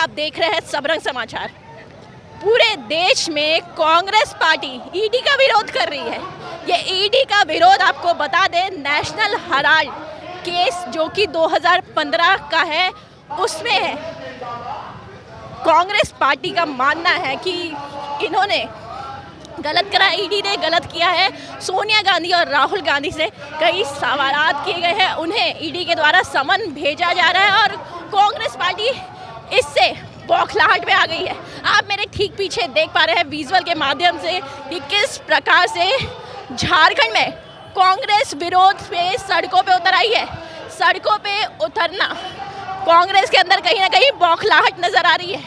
आप देख रहे हैं सबरंग समाचार। पूरे देश में कांग्रेस पार्टी ईडी का विरोध कर रही है। ये ईडी का विरोध आपको बता दें, नेशनल हेराल्ड केस जो कि 2015 का है, उसमें है। कांग्रेस पार्टी का मानना है कि इन्होंने गलत करा, ईडी ने गलत किया है। सोनिया गांधी और राहुल गांधी से कई सवालात किए गए हैं, उन्हें ईडी के द्वारा समन भेजा जा रहा है और कांग्रेस पार्टी इससे बौखलाहट में आ गई है। आप मेरे ठीक पीछे देख पा रहे हैं विजुअल के माध्यम से कि किस प्रकार से झारखंड में कांग्रेस विरोध पे सड़कों पे उतर आई है। सड़कों पे उतरना कांग्रेस के अंदर कहीं ना कहीं बौखलाहट नजर आ रही है।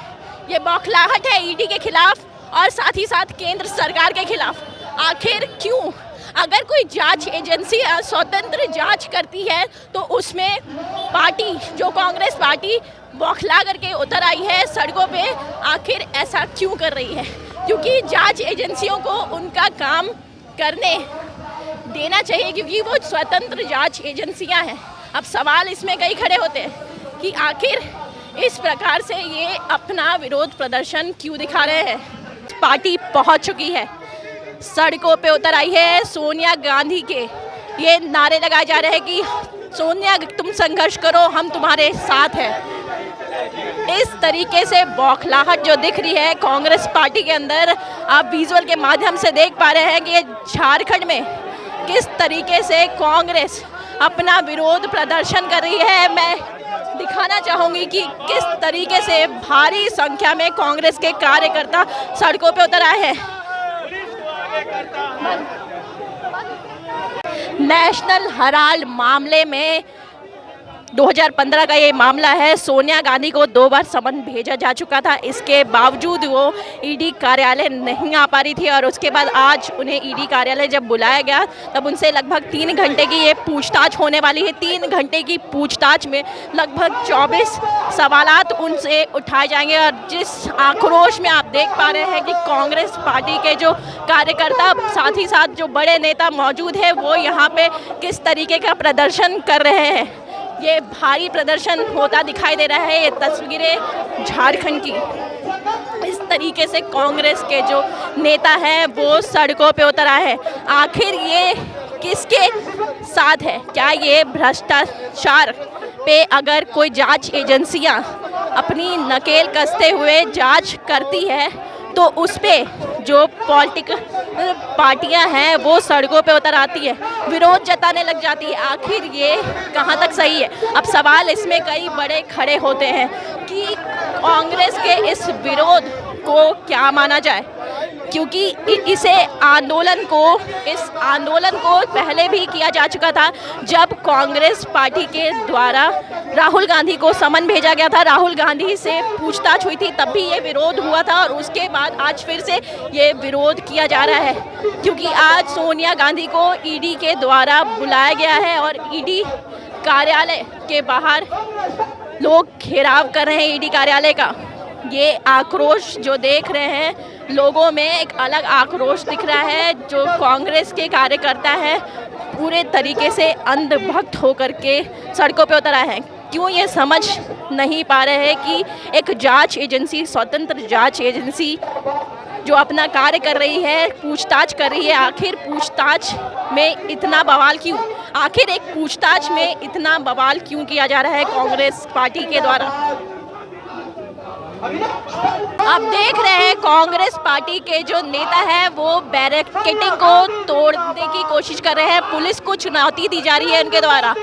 ये बौखलाहट है ईडी के खिलाफ और साथ ही साथ केंद्र सरकार के खिलाफ। आखिर क्यों? अगर कोई जांच एजेंसी स्वतंत्र जांच करती है तो उसमें पार्टी जो कांग्रेस पार्टी बौखला करके उतर आई है सड़कों पे, आखिर ऐसा क्यों कर रही है? क्योंकि जांच एजेंसियों को उनका काम करने देना चाहिए, क्योंकि वो स्वतंत्र जांच एजेंसियां हैं। अब सवाल इसमें कई खड़े होते हैं कि आखिर इस प्रकार से ये अपना विरोध प्रदर्शन क्यों दिखा रहे हैं। पार्टी पहुंच चुकी है, सड़कों पे उतर आई है। सोनिया गांधी के ये नारे लगाए जा रहे हैं कि सोनिया तुम संघर्ष करो, हम तुम्हारे साथ हैं। इस तरीके से बौखलाहट जो दिख रही है कांग्रेस पार्टी के अंदर, आप विजुअल के माध्यम से देख पा रहे हैं कि ये झारखंड में किस तरीके से कांग्रेस अपना विरोध प्रदर्शन कर रही है। मैं दिखाना चाहूँगी कि किस तरीके से भारी संख्या में कांग्रेस के कार्यकर्ता सड़कों पे उतर आए हैं। नेशनल हेराल्ड मामले में 2015 का ये मामला है। सोनिया गांधी को 2 बार समन भेजा जा चुका था, इसके बावजूद वो ईडी कार्यालय नहीं आ पा रही थी और उसके बाद आज उन्हें ईडी कार्यालय जब बुलाया गया तब उनसे लगभग 3 घंटे की ये पूछताछ होने वाली है। 3 घंटे की पूछताछ में लगभग 24 सवालात उनसे उठाए जाएंगे और जिस आक्रोश में आप देख पा रहे हैं कि कांग्रेस पार्टी के जो कार्यकर्ता साथ ही साथ जो बड़े नेता मौजूद है वो यहाँ पे किस तरीके का प्रदर्शन कर रहे हैं। ये भारी प्रदर्शन होता दिखाई दे रहा है। ये तस्वीरें झारखंड की, इस तरीके से कांग्रेस के जो नेता हैं वो सड़कों पे उतर आए हैं। आखिर ये किसके साथ है? क्या ये भ्रष्टाचार पे अगर कोई जांच एजेंसियां अपनी नकेल कसते हुए जांच करती है तो उस पे जो पॉलिटिकल पार्टियां हैं वो सड़कों पे उतर आती है, विरोध जताने लग जाती है। आखिर ये कहां तक सही है? अब सवाल इसमें कई बड़े खड़े होते हैं कि कांग्रेस के इस विरोध को क्या माना जाए, क्योंकि इस आंदोलन को पहले भी किया जा चुका था जब कांग्रेस पार्टी के द्वारा राहुल गांधी को समन भेजा गया था। राहुल गांधी से पूछताछ हुई थी, तब भी ये विरोध हुआ था और उसके बाद आज फिर से ये विरोध किया जा रहा है, क्योंकि आज सोनिया गांधी को ईडी के द्वारा बुलाया गया है और ईडी कार्यालय के बाहर लोग घेराव कर रहे हैं ईडी कार्यालय का। ये आक्रोश जो देख रहे हैं लोगों में, एक अलग आक्रोश दिख रहा है। जो कांग्रेस के कार्यकर्ता हैं पूरे तरीके से अंधभक्त होकर के सड़कों पे उतर आए हैं। क्यों? ये समझ नहीं पा रहे हैं कि एक जांच एजेंसी, स्वतंत्र जांच एजेंसी जो अपना कार्य कर रही है, पूछताछ कर रही है, आखिर पूछताछ में इतना बवाल क्यों? आखिर एक पूछताछ में इतना बवाल क्यों किया जा रहा है कांग्रेस पार्टी के द्वारा? आप देख रहे हैं कांग्रेस पार्टी के जो नेता हैं वो बैरिकेडिंग को तोड़ने की कोशिश कर रहे हैं। पुलिस को चुनौती दी जा रही है उनके द्वारा,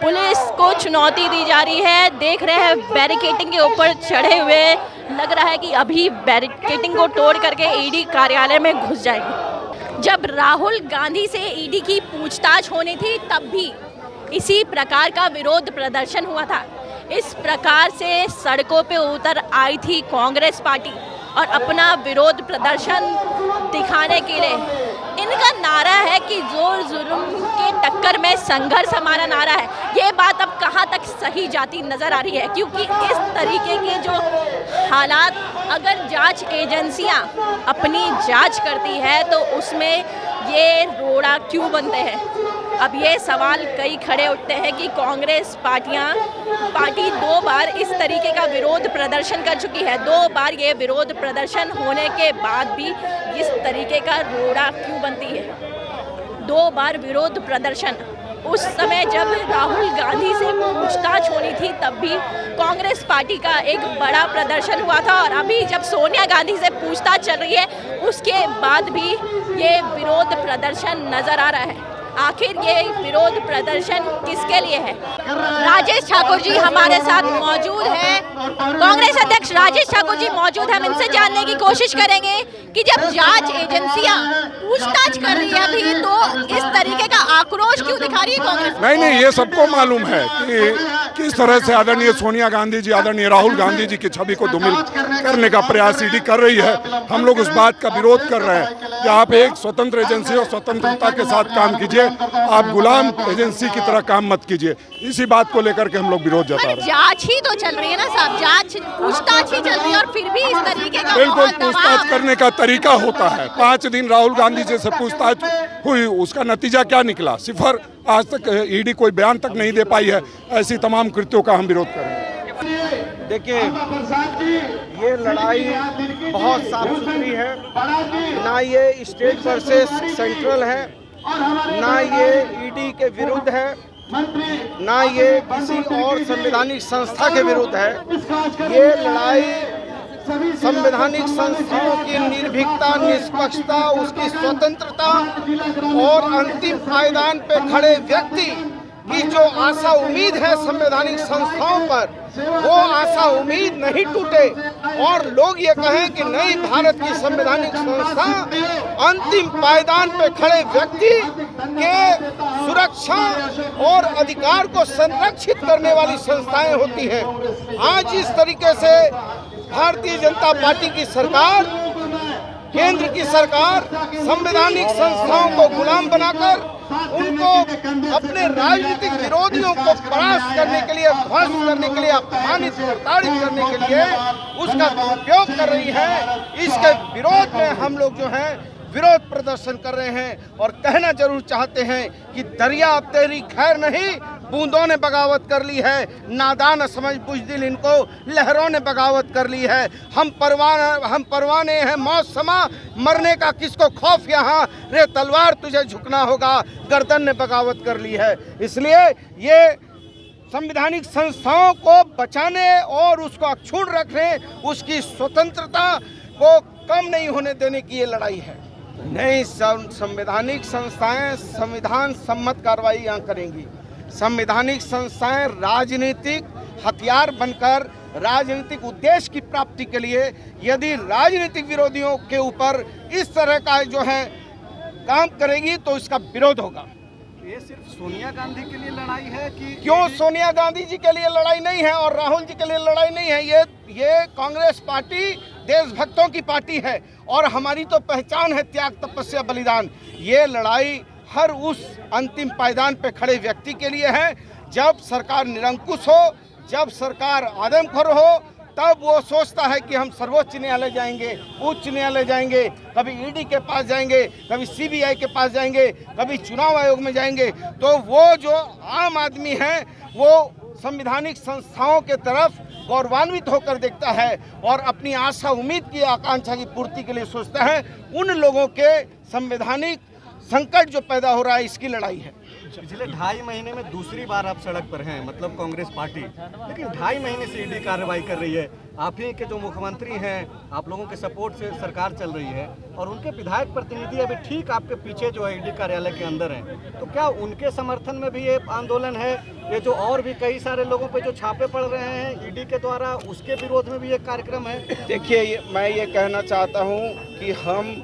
पुलिस को चुनौती दी जा रही है। देख रहे हैं बैरिकेडिंग के ऊपर चढ़े हुए, लग रहा है कि अभी बैरिकेडिंग को तोड़ करके ईडी कार्यालय में घुस जाएंगे। जब राहुल गांधी से ईडी की पूछताछ होनी थी तब भी इसी प्रकार का विरोध प्रदर्शन हुआ था। इस प्रकार से सड़कों पे उतर आई थी कांग्रेस पार्टी और अपना विरोध प्रदर्शन दिखाने के लिए। इनका नारा है कि जोर जुल्म के टक्कर में संघर्ष हमारा नारा है। ये बात अब कहाँ तक सही जाती नज़र आ रही है, क्योंकि इस तरीके के जो हालात, अगर जांच एजेंसियां अपनी जांच करती है तो उसमें ये रोड़ा क्यों बनते हैं? अब ये सवाल कई खड़े उठते हैं कि कांग्रेस पार्टी 2 बार इस तरीके का विरोध प्रदर्शन कर चुकी है। 2 बार ये विरोध प्रदर्शन होने के बाद भी इस तरीके का रोड़ा क्यों बनती है? 2 बार विरोध प्रदर्शन, उस समय जब राहुल गांधी से पूछताछ होनी थी तब भी कांग्रेस पार्टी का एक बड़ा प्रदर्शन हुआ था, और अभी जब सोनिया गांधी से पूछताछ चल रही है उसके बाद भी ये विरोध प्रदर्शन नजर आ रहा है। आखिर ये विरोध प्रदर्शन किसके लिए है? राजेश ठाकुर जी हमारे साथ मौजूद हैं, कांग्रेस अध्यक्ष राजेश ठाकुर जी मौजूद हैं। हम इनसे जानने की कोशिश करेंगे कि जब जांच एजेंसियां पूछताछ कर रही है अभी, तो इस तरीके का आक्रोश क्यों दिखा रही है कांग्रेस? नहीं, ये सबको मालूम है कि किस तरह से आदरणीय सोनिया गांधी जी, आदरणीय राहुल गांधी जी की छवि को धूमिल करने का प्रयास ईडी कर रही है। हम लोग उस बात का विरोध कर रहे हैं कि आप एक स्वतंत्र एजेंसी और स्वतंत्रता के साथ काम कीजिए, आप गुलाम एजेंसी की तरह काम मत कीजिए। इसी बात को लेकर के हम लोग विरोध जता रहे हैं। जांच ही तो चल रही है ना साहब, जांच पूछताछ ही चल रही है और फिर भी इस तरीके का बिल्कुल पूछताछ करने का तरीका होता है। 5 दिन राहुल गांधी जी से पूछताछ हुई, उसका नतीजा क्या निकला? सिफर। आज तक ईडी कोई बयान तक नहीं दे पाई है। ऐसी तमाम कृत्यों का हम विरोध करेंगे। देखिए, ये लड़ाई बहुत साफ सुथरी है, ना ये स्टेट वर्सेस सेंट्रल है, ना ये ईडी के विरुद्ध है, ना ये किसी और संवैधानिक संस्था के विरुद्ध है। ये लड़ाई संवैधानिक संस्थाओं की निर्भीकता, निष्पक्षता, उसकी स्वतंत्रता और अंतिम पायदान पे खड़े व्यक्ति की जो आशा उम्मीद है संवैधानिक संस्थाओं पर, वो आशा उम्मीद नहीं टूटे और लोग ये कहें कि नहीं, भारत की संवैधानिक संस्था अंतिम पायदान पे खड़े व्यक्ति के सुरक्षा और अधिकार को संरक्षित करने वाली संस्थाएं होती हैं। आज इस तरीके से भारतीय जनता पार्टी की सरकार, केंद्र की सरकार संवैधानिक संस्थाओं को गुलाम बनाकर उनको अपने राजनीतिक विरोधियों को परास्त करने के लिए, ध्वस्त करने के लिए, अपमानित प्रताड़ित करने के लिए उसका उपयोग कर रही है। इसके विरोध में हम लोग जो है विरोध प्रदर्शन कर रहे हैं और कहना जरूर चाहते हैं कि दरिया अब तेरी खैर नहीं, बूंदों ने बगावत कर ली है, नादान समझ बुझदिल इनको लहरों ने बगावत कर ली है। हम परवाने हैं मौत समा, मरने का किसको खौफ यहाँ, रे तलवार तुझे झुकना होगा, गर्दन ने बगावत कर ली है। इसलिए ये संवैधानिक संस्थाओं को बचाने और उसको अक्षुण्ण रखने, उसकी स्वतंत्रता को कम नहीं होने देने की ये लड़ाई है। नहीं, संवैधानिक संस्थाएं संविधान सम्मत कार्रवाई यहाँ करेंगी। संवैधानिक संस्थाएं राजनीतिक हथियार बनकर राजनीतिक उद्देश्य की प्राप्ति के लिए यदि राजनीतिक विरोधियों के ऊपर इस तरह का जो है काम करेगी तो इसका विरोध होगा। ये सिर्फ सोनिया गांधी के लिए लड़ाई है कि क्यों? सोनिया गांधी जी के लिए लड़ाई नहीं है और राहुल जी के लिए लड़ाई नहीं है। ये कांग्रेस पार्टी देशभक्तों की पार्टी है और हमारी तो पहचान है त्याग, तपस्या, बलिदान। ये लड़ाई हर उस अंतिम पायदान पे खड़े व्यक्ति के लिए है। जब सरकार निरंकुश हो, जब सरकार आदमखोर हो, तब वो सोचता है कि हम सर्वोच्च न्यायालय जाएंगे, उच्च न्यायालय जाएंगे, कभी ईडी के पास जाएंगे, कभी सीबीआई के पास जाएंगे, कभी चुनाव आयोग में जाएंगे। तो वो जो आम आदमी है वो संवैधानिक संस्थाओं के तरफ गौरवान्वित होकर देखता है और अपनी आशा उम्मीद की आकांक्षा की पूर्ति के लिए सोचता है। उन लोगों के संवैधानिक संकट जो पैदा हो रहा है, इसकी लड़ाई है। पिछले 2.5 महीने में दूसरी बार आप सड़क पर हैं, मतलब कांग्रेस पार्टी, लेकिन 2.5 महीने से ईडी कार्रवाई कर रही है। आप ही के जो मुख्यमंत्री हैं, आप लोगों के सपोर्ट से सरकार चल रही है और उनके विधायक प्रतिनिधि अभी ठीक आपके पीछे जो है ईडी कार्यालय के अंदर हैं। तो क्या उनके समर्थन में भी ये आंदोलन है? ये जो और भी कई सारे लोगों पे जो छापे पड़ रहे हैं ईडी के द्वारा, उसके विरोध में भी एक कार्यक्रम है? देखिए, मैं ये कहना चाहता हूँ कि हम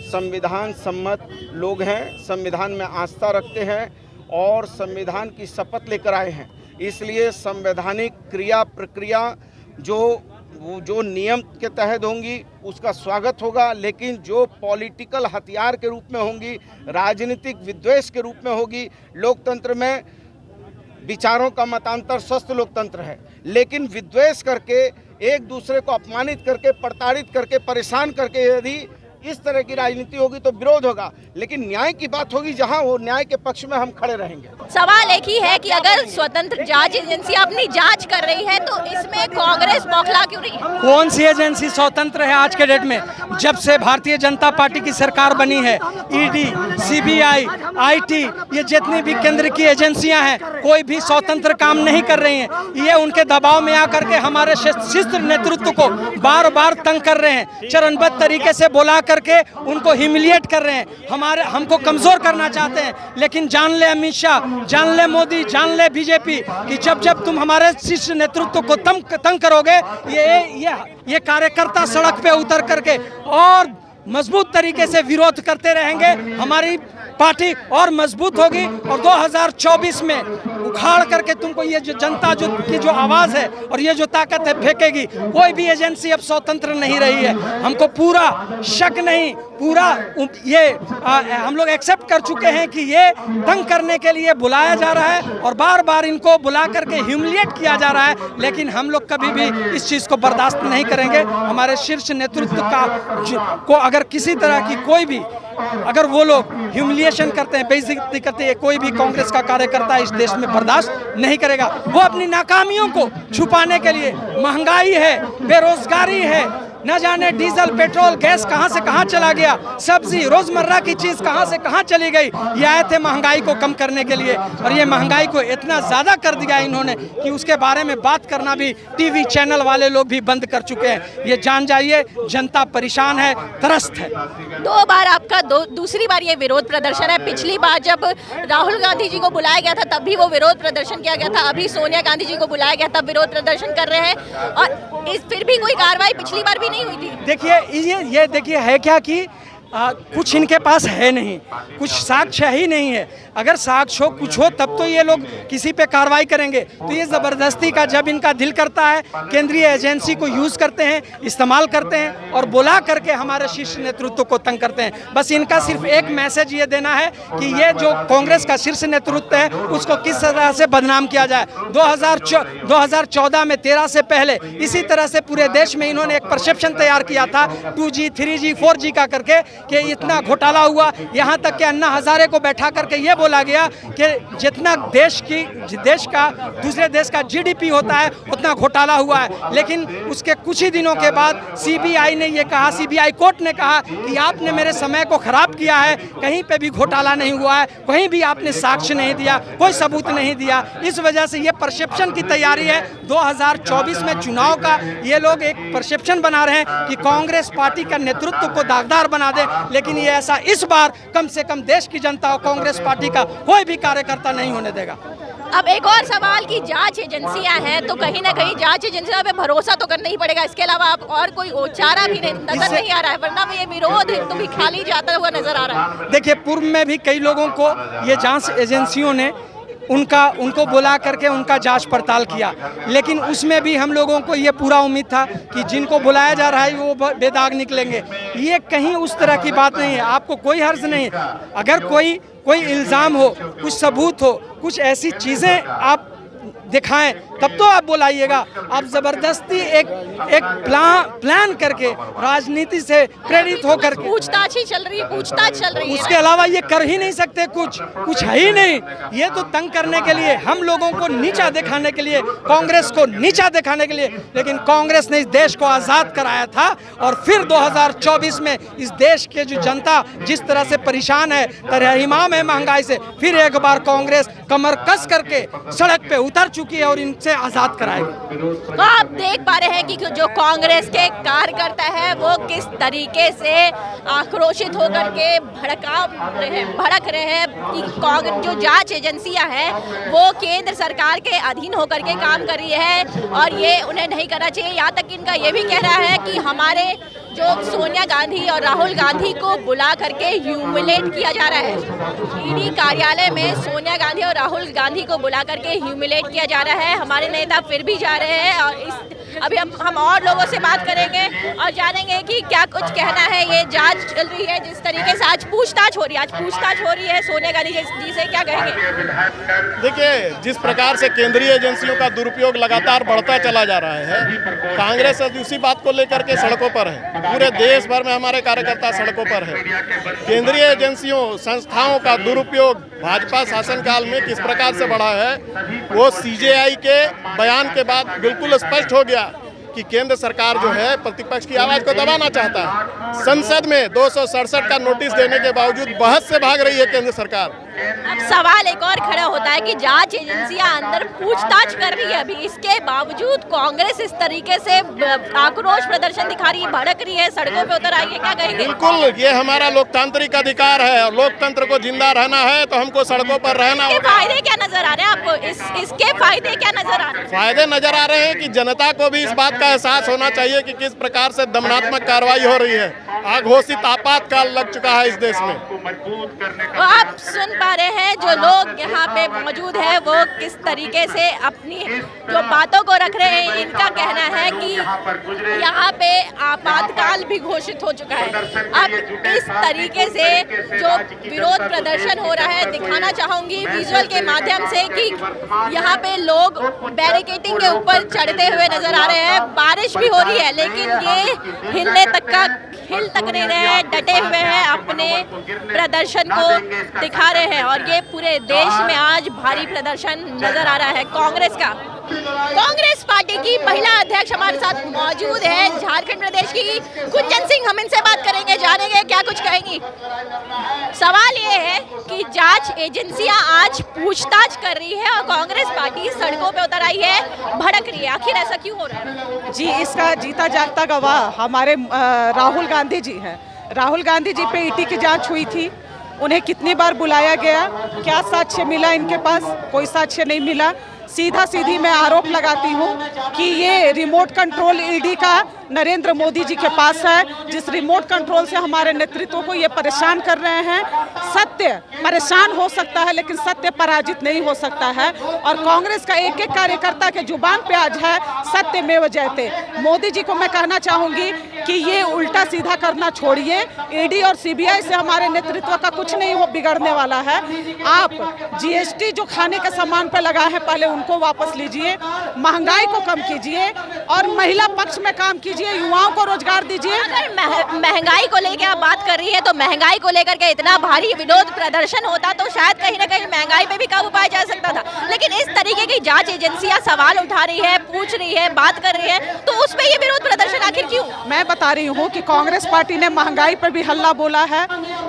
संविधान सम्मत लोग हैं, संविधान में आस्था रखते हैं और संविधान की शपथ लेकर आए हैं। इसलिए संवैधानिक क्रिया प्रक्रिया जो नियम के तहत होंगी उसका स्वागत होगा, लेकिन जो पॉलिटिकल हथियार के रूप में होंगी, राजनीतिक विद्वेष के रूप में होगी। लोकतंत्र में विचारों का मतांतर स्वस्थ लोकतंत्र है, लेकिन विद्वेष करके, एक दूसरे को अपमानित करके, प्रताड़ित करके, परेशान करके यदि इस तरह की राजनीति होगी तो विरोध होगा, लेकिन न्याय की बात होगी जहां वो न्याय के पक्ष में हम खड़े रहेंगे। सवाल एक ही है कि अगर स्वतंत्र जांच एजेंसी अपनी जांच कर रही है तो इसमें कांग्रेस बौखला क्यों रही है? कौन सी एजेंसी स्वतंत्र है आज के डेट में? जब से भारतीय जनता पार्टी की सरकार बनी है, ईडी, सीबीआई, आईटी, ये जितनी भी केंद्र की एजेंसियां हैं, कोई भी स्वतंत्र काम नहीं कर रही हैं। ये उनके दबाव में आकर के हमारे शिष्ट नेतृत्व को बार बार तंग कर रहे हैं, चरणबद्ध तरीके से बुला करके उनको ह्यूमिलिएट कर रहे हैं, हमको कमजोर करना चाहते हैं। लेकिन जान ले अमित शाह, जान ले मोदी, जान ले बीजेपी कि जब तुम हमारे शिष्ट नेतृत्व को तंग करोगे, ये कार्यकर्ता सड़क पे उतर करके और मजबूत तरीके से विरोध करते रहेंगे। हमारी पार्टी और मजबूत होगी और 2024 में उखाड़ करके तुमको ये जो जनता की जो आवाज़ है और ये जो ताकत है फेंकेगी। कोई भी एजेंसी अब स्वतंत्र नहीं रही है। हमको पूरा शक नहीं, पूरा हम लोग एक्सेप्ट कर चुके हैं कि ये तंग करने के लिए बुलाया जा रहा है और बार बार इनको बुला करके ह्यूमिलिएट किया जा रहा है। लेकिन हम लोग कभी भी इस चीज़ को बर्दाश्त नहीं करेंगे। हमारे शीर्ष नेतृत्व को अगर किसी तरह की कोई भी अगर वो लोग ह्यूमिलिएशन करते हैं, बेइज्जती करते हैं, कोई भी कांग्रेस का कार्यकर्ता इस देश में बर्दाश्त नहीं करेगा। वो अपनी नाकामियों को छुपाने के लिए, महंगाई है, बेरोजगारी है, न जाने डीजल पेट्रोल गैस कहां से कहां चला गया, सब्जी रोजमर्रा की चीज कहां से कहां चली गई, ये आए थे महंगाई को कम करने के लिए। और ये महंगाई को इतना ज्यादा कर दिया इन्होंने कि उसके बारे में बात करना भी टीवी चैनल वाले लोग भी बंद कर चुके हैं। ये जान जाइए, जनता परेशान है, त्रस्त है। 2 बार आपका दूसरी बार ये विरोध प्रदर्शन है। पिछली बार जब राहुल गांधी जी को बुलाया गया था तब भी वो विरोध प्रदर्शन किया गया था, अभी सोनिया गांधी जी को बुलाया गया तब विरोध प्रदर्शन कर रहे हैं और फिर भी कोई कार्रवाई पिछली बार भी नहीं हुई थी। देखिए ये देखिए है क्या कि कुछ इनके पास है नहीं, कुछ साक्ष्य ही नहीं है। अगर साक्ष्य हो, कुछ हो, तब तो ये लोग किसी पे कार्रवाई करेंगे। तो ये ज़बरदस्ती का जब इनका दिल करता है, केंद्रीय एजेंसी को यूज़ करते हैं, इस्तेमाल करते हैं और बुला करके हमारे शीर्ष नेतृत्व को तंग करते हैं। बस इनका सिर्फ एक मैसेज ये देना है कि ये जो कांग्रेस का शीर्ष नेतृत्व है उसको किस तरह से बदनाम किया जाए। 2014 में 13 से पहले इसी तरह से पूरे देश में इन्होंने एक परसेप्शन तैयार किया था 2G, 3G, 4G का करके कि इतना घोटाला हुआ। यहाँ तक कि अन्ना हजारे को बैठा करके ये बोला गया कि जितना देश का दूसरे देश का GDP होता है उतना घोटाला हुआ है। लेकिन उसके कुछ ही दिनों के बाद CBI ने ये कहा, CBI कोर्ट ने कहा कि आपने मेरे समय को खराब किया है, कहीं पे भी घोटाला नहीं हुआ है, कहीं भी आपने साक्ष्य नहीं दिया, कोई सबूत नहीं दिया। इस वजह से ये परसेप्शन की तैयारी है 2024 में चुनाव का। ये लोग एक परसेप्शन बना रहे हैं कि कांग्रेस पार्टी का नेतृत्व को दागदार बना दे, लेकिन ये ऐसा इस बार कम से कम देश की जनता और कांग्रेस पार्टी का कोई भी कार्यकर्ता नहीं होने देगा। अब एक और सवाल की जांच एजेंसियां हैं तो कहीं ना कहीं जांच एजेंसियों पे भरोसा तो करना ही पड़ेगा। इसके अलावा आप और कोई चारा भी नजर नहीं आ रहा है, वरना ये विरोध तो भी खाली जाता हुआ नजर आ रहा है। देखिए, पूर्व में भी कई लोगों को ये जांच एजेंसियों ने उनको बुला करके उनका जांच पड़ताल किया, लेकिन उसमें भी हम लोगों को ये पूरा उम्मीद था कि जिनको बुलाया जा रहा है वो बेदाग निकलेंगे। ये कहीं उस तरह की बात नहीं है। आपको कोई हर्ज नहीं, अगर कोई इल्ज़ाम हो, कुछ सबूत हो, कुछ ऐसी चीज़ें आप दिखाएं तब तो आप बुलाइएगा। आप ज़बरदस्ती एक प्लान करके राजनीति से प्रेरित होकर पूछताछ ही चल रही है, उसके अलावा ये कर ही नहीं सकते, कुछ है ही नहीं। ये तो तंग करने के लिए, हम लोगों को नीचा दिखाने के लिए, कांग्रेस को नीचा दिखाने के लिए। लेकिन कांग्रेस ने इस देश को आज़ाद कराया था और फिर 2024 में इस देश के जो जनता जिस तरह से परेशान है, तरहीमाम है महंगाई से, फिर एक बार कांग्रेस कमर कस करके सड़क पे उतर चुकी है और इनसे आजाद कराएगी। तो आप देख पा रहे हैं कि जो कांग्रेस के कार्यकर्ता है वो किस तरीके से आक्रोशित होकर के भड़क रहे हैं कि जो जांच एजेंसियां हैं वो केंद्र सरकार के अधीन होकर के काम कर रही है और ये उन्हें नहीं करना चाहिए। यहाँ तक इनका ये भी कहना है कि हमारे जो सोनिया गांधी और राहुल गांधी को बुला करके ह्यूमिलेट किया जा रहा है। ईडी कार्यालय में सोनिया गांधी और राहुल गांधी को बुला करके ह्यूमिलेट किया जा रहा है। हमारे नेता फिर भी जा रहे हैं और अभी हम और लोगों से बात करेंगे और जानेंगे कि क्या कुछ कहना है। ये जांच चल रही है, जिस तरीके से आज पूछताछ हो रही है सोनिया गांधी जी से, क्या कहेंगे? देखिए, जिस प्रकार से केंद्रीय एजेंसियों का दुरुपयोग लगातार बढ़ता चला जा रहा है, कांग्रेस उसी बात को लेकर के सड़कों पर है। पूरे देश भर में हमारे कार्यकर्ता सड़कों पर है। केंद्रीय एजेंसियों, संस्थाओं का दुरुपयोग भाजपा शासनकाल में किस प्रकार से बढ़ा है, वो सीजेआई के बयान के बाद बिल्कुल स्पष्ट हो गया कि केंद्र सरकार जो है प्रतिपक्ष की आवाज को दबाना चाहता है। संसद में 267 का नोटिस देने के बावजूद बहस से भाग रही है केंद्र सरकार। अब सवाल एक और खड़ा होता है कि जांच एजेंसियां अंदर पूछताछ कर रही है, अभी इसके बावजूद कांग्रेस इस तरीके से आक्रोश प्रदर्शन दिखा रही है, भड़क रही है, सड़कों पे उतर आई है, क्या कहेंगे? बिल्कुल, ये हमारा लोकतांत्रिक अधिकार है और लोकतंत्र को जिंदा रहना है तो हमको सड़कों पर रहना होगा। फायदे क्या नजर आ रहे हैं आपको? इसके फायदे क्या नजर आ रहे हैं? फायदे नजर आ रहे हैं कि जनता को भी इस बात का एहसास होना चाहिए कि किस प्रकार से दमनात्मक कार्रवाई हो रही है। अघोषित आपातकाल लग चुका है इस देश में। तो आप सुन पा रहे हैं जो लोग यहाँ पे मौजूद है वो किस तरीके से अपनी जो बातों को रख रहे हैं। इनका कहना है कि यहाँ पे आपातकाल भी घोषित हो चुका है। अब इस तरीके से जो विरोध प्रदर्शन हो रहा है, दिखाना चाहूंगी विजुअल के माध्यम से कि यहाँ पे लोग बैरिकेडिंग के ऊपर चढ़ते हुए नजर आ रहे हैं। बारिश भी हो रही है लेकिन ये हिल तक नहीं रहे हैं, डटे हुए हैं, अपने प्रदर्शन को दिखा रहे हैं। और ये पूरे देश में आज भारी प्रदर्शन नजर आ रहा है कांग्रेस का। कांग्रेस पार्टी की महिला अध्यक्ष हमारे साथ मौजूद है, झारखंड प्रदेश की कुंजन सिंह। हम इनसे बात करेंगे, जानेंगे क्या कुछ कहेंगी। सवाल ये है कि जांच एजेंसियां आज पूछताछ कर रही है और कांग्रेस पार्टी सड़कों पे उतर आई है, भड़क रही है। आखिर ऐसा क्यों हो रहा है? जी, इसका जीता जागता गवाह हमारे राहुल गांधी जी हैं। राहुल गांधी जी पे ईडी की जांच हुई थी, उन्हें कितनी बार बुलाया गया, क्या साक्ष्य मिला इनके पास? कोई साक्ष्य नहीं मिला। सीधी मैं आरोप लगाती हूँ कि ये रिमोट कंट्रोल ईडी का नरेंद्र मोदी जी के पास है, जिस रिमोट कंट्रोल से हमारे नेतृत्व को ये परेशान कर रहे हैं। सत्य परेशान हो सकता है लेकिन सत्य पराजित नहीं हो सकता है। और कांग्रेस का एक एक कार्यकर्ता के जुबान पे आज है सत्यमेव जयते। मोदी जी को मैं कहना चाहूँगी कि ये उल्टा सीधा करना छोड़िए। ईडी और सीबीआई से हमारे नेतृत्व का कुछ नहीं हो बिगड़ने वाला है। आप जीएसटी जो खाने के सामान पर लगाए हैं पहले उनको वापस लीजिए, महंगाई को कम कीजिए और महिला पक्ष में काम कीजिए, युवाओं को रोजगार दीजिए। अगर महंगाई को लेकर आप बात कर रही है तो महंगाई को लेकर के इतना भारी विरोध प्रदर्शन होता तो शायद कहीं ना कहीं महंगाई पे भी काबू पाया जा सकता था। लेकिन इस तरीके की जांच एजेंसियां सवाल उठा रही है, पूछ रही है, बात कर रही है, तो उस पे ये विरोध प्रदर्शन आखिर क्यों? मैं बता रही हूँ कि कांग्रेस पार्टी ने महंगाई पर भी हल्ला बोला है।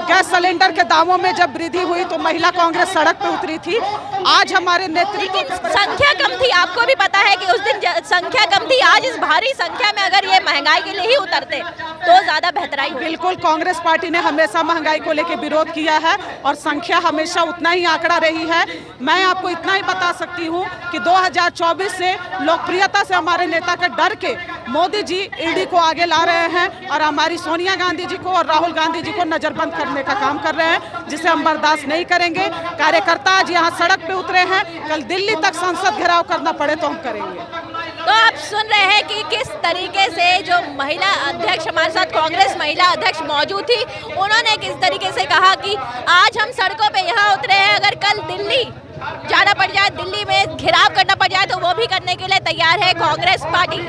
गैस सिलेंडर के दामों में जब वृद्धि हुई तो महिला कांग्रेस सड़क पे उतरी थी। आज हमारे नेतृत्व संख्या कम थी, आपको भी पता है कि उस दिन संख्या कम थी। आज इस भारी संख्या में अगर ये महंगाई के लिए ही उतरते तो ज्यादा बेहतराई होती। बिल्कुल, कांग्रेस पार्टी ने हमेशा महंगाई को लेकर विरोध किया है और संख्या हमेशा उतना ही आंकड़ा रही है। मैं आपको इतना ही बता सकती हूँ कि 2024 से लोकप्रियता से हमारे नेता के डर के मोदी जी ईडी को आगे ला रहे हैं और हमारी सोनिया गांधी जी को और राहुल गांधी जी को नजरबंद करने का काम कर रहे हैं, जिसे हम बर्दाश्त नहीं करेंगे। कार्यकर्ता आज यहाँ सड़क पे उतरे हैं, कल दिल्ली तक संसद घेराव करना पड़े तो हम करेंगे। तो आप सुन रहे हैं कि किस तरीके से जो महिला अध्यक्ष हमारे साथ कांग्रेस महिला अध्यक्ष मौजूद थी, उन्होंने किस तरीके से कहा कि आज हम सड़कों पे यहाँ उतरे हैं, अगर कल दिल्ली जाना पड़ जाए, दिल्ली में घेराव करना पड़ जाए तो वो भी करने के लिए तैयार है कांग्रेस पार्टी।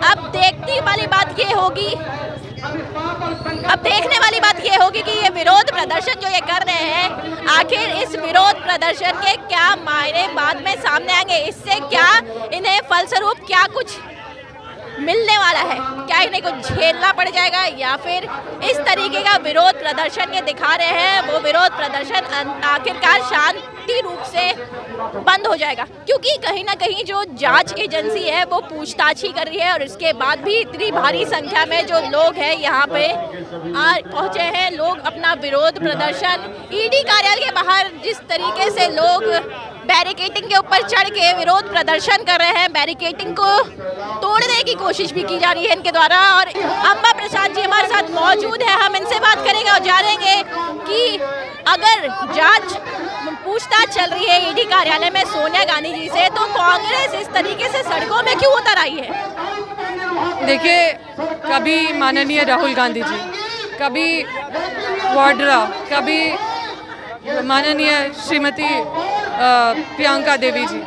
अब देखने वाली बात ये होगी कि ये विरोध प्रदर्शन जो ये कर रहे हैं, आखिर इस विरोध प्रदर्शन के क्या मायने बाद में सामने आएंगे, इससे क्या इन्हें फलस्वरूप क्या कुछ मिलने वाला है, क्या इन्हें कुछ झेलना पड़ जाएगा या फिर इस तरीके का विरोध प्रदर्शन ये दिखा रहे हैं वो विरोध प्रदर्शन आखिरकार शांति रूप से बंद हो जाएगा। क्योंकि कहीं ना कहीं जो जांच एजेंसी है वो पूछताछ ही कर रही है और इसके बाद भी इतनी भारी संख्या में जो लोग हैं यहाँ पे पहुँचे हैं, लोग अपना विरोध प्रदर्शन ईडी कार्यालय के बाहर जिस तरीके से लोग बैरिकेडिंग के ऊपर चढ़ के विरोध प्रदर्शन कर रहे हैं, बैरिकेडिंग को तोड़ने की कोशिश भी की जा रही है इनके द्वारा। और अंबा प्रसाद जी हमारे साथ मौजूद है, हम इनसे बात करेंगे और जानेंगे कि अगर जांच पूछताछ चल रही है ईडी कार्यालय में सोनिया गांधी जी से, तो कांग्रेस इस तरीके से सड़कों में क्यों उतर आई है? देखिए, कभी माननीय राहुल गांधी जी, कभी वाड्रा, कभी माननीय श्रीमती प्रियंका देवी जी,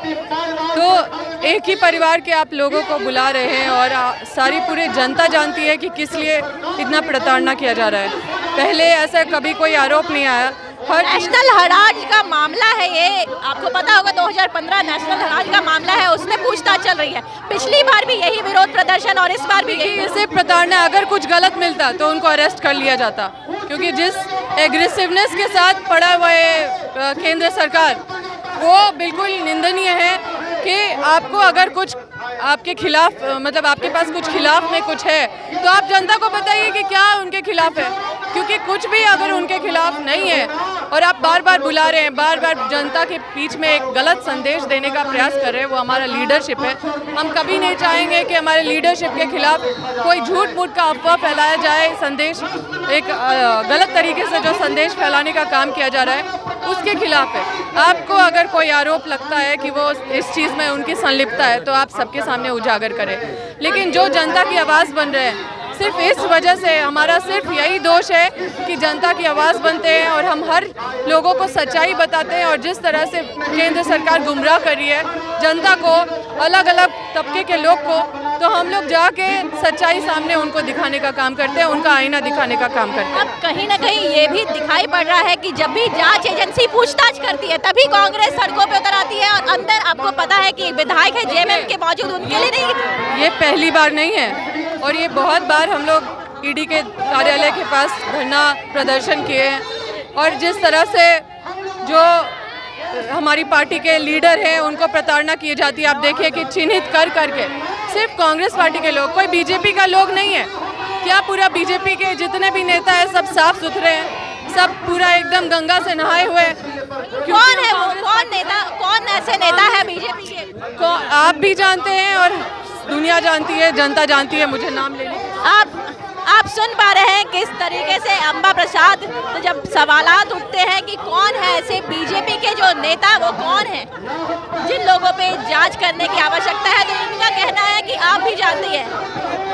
तो एक ही परिवार के आप लोगों को बुला रहे हैं और सारी पूरी जनता जानती है कि किस लिए इतना प्रताड़ना किया जा रहा है। पहले ऐसा कभी कोई आरोप नहीं आया। नेशनल हेराल्ड का मामला है ये, आपको पता होगा 2015 नेशनल हेराल्ड का मामला है, उसमें पूछताछ चल रही है। पिछली बार भी यही विरोध प्रदर्शन और इस बार भी यही। इसे प्रताड़ना, अगर कुछ गलत मिलता तो उनको अरेस्ट कर लिया जाता, क्योंकि जिस एग्रेसिवनेस के साथ पड़ा हुआ है केंद्र सरकार, वो बिल्कुल निंदनीय है कि आपको अगर कुछ आपके खिलाफ, मतलब आपके पास कुछ खिलाफ में कुछ है तो आप जनता को बताइए कि क्या उनके खिलाफ है, क्योंकि कुछ भी अगर उनके खिलाफ नहीं है और आप बार बार बुला रहे हैं, बार बार जनता के बीच में एक गलत संदेश देने का प्रयास कर रहे हैं, वो हमारा लीडरशिप है। हम कभी नहीं चाहेंगे कि हमारे लीडरशिप के खिलाफ कोई झूठ मूठ का अफवाह फैलाया जाए, संदेश एक गलत तरीके से जो संदेश फैलाने का काम किया जा रहा है उसके खिलाफ है। आपको अगर कोई आरोप लगता है कि वो इस चीज़ में उनकी संलिप्तता है तो आप सबके सामने उजागर करें, लेकिन जो जनता की आवाज़ बन रहे हैं, सिर्फ इस वजह से हमारा सिर्फ यही दोष है कि जनता की आवाज़ बनते हैं और हम हर लोगों को सच्चाई बताते हैं। और जिस तरह से केंद्र सरकार गुमराह कर रही है जनता को, अलग अलग तबके के लोग को, तो हम लोग जाके सच्चाई सामने उनको दिखाने का काम करते हैं, उनका आईना दिखाने का काम करते हैं। अब कहीं ना कहीं ये भी दिखाई पड़ रहा है कि जब भी जांच एजेंसी पूछताछ करती है तभी कांग्रेस सड़कों पे उतर आती है, और अंदर आपको पता है कि विधायक है जेएमएम के मौजूद, उनके लिए नहीं। ये पहली बार नहीं है और ये बहुत बार हम लोग ईडी के कार्यालय के पास धरना प्रदर्शन किए हैं, और जिस तरह से जो हमारी पार्टी के लीडर हैं उनको प्रताड़ना की जाती है। आप देखिए कि चिन्हित कर करके सिर्फ कांग्रेस पार्टी के लोग, कोई बीजेपी का लोग नहीं है क्या? पूरा बीजेपी के जितने भी नेता हैं सब साफ सुथरे हैं, सब पूरा एकदम गंगा से नहाए हुए। कौन है वो, कौन नेता, कौन ऐसे नेता है बीजेपी के? आप भी जानते हैं और दुनिया जानती है, जनता जानती है, मुझे नाम लेने। आप सुन पा रहे हैं किस तरीके से अंबा प्रसाद, तो जब सवालात उठते हैं कि कौन है ऐसे बीजेपी के जो नेता, वो कौन है जिन लोगों पे जांच करने की आवश्यकता है, तो इनका कहना है कि आप भी जानती हैं।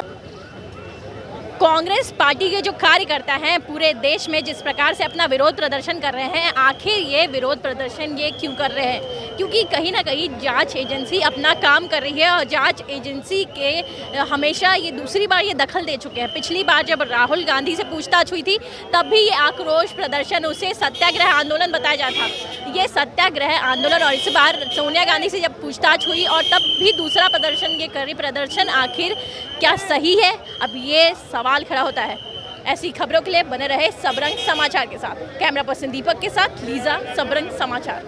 कांग्रेस पार्टी के जो कार्यकर्ता हैं पूरे देश में जिस प्रकार से अपना विरोध प्रदर्शन कर रहे हैं, आखिर ये विरोध प्रदर्शन ये क्यों कर रहे हैं? क्योंकि कहीं ना कहीं जांच एजेंसी अपना काम कर रही है और जांच एजेंसी के हमेशा ये दूसरी बार ये दखल दे चुके हैं। पिछली बार जब राहुल गांधी से पूछताछ हुई थी तब भी ये आक्रोश प्रदर्शन, उसे सत्याग्रह आंदोलन बताया जाता था। ये सत्याग्रह आंदोलन, और इस बार सोनिया गांधी से जब पूछताछ हुई और तब भी दूसरा प्रदर्शन ये करी प्रदर्शन, आखिर क्या सही है? अब ये सवाल खड़ा होता है। ऐसी खबरों के लिए बने रहे सबरंग समाचार के साथ। कैमरा पर्सन दीपक के साथ लीजा, सबरंग समाचार।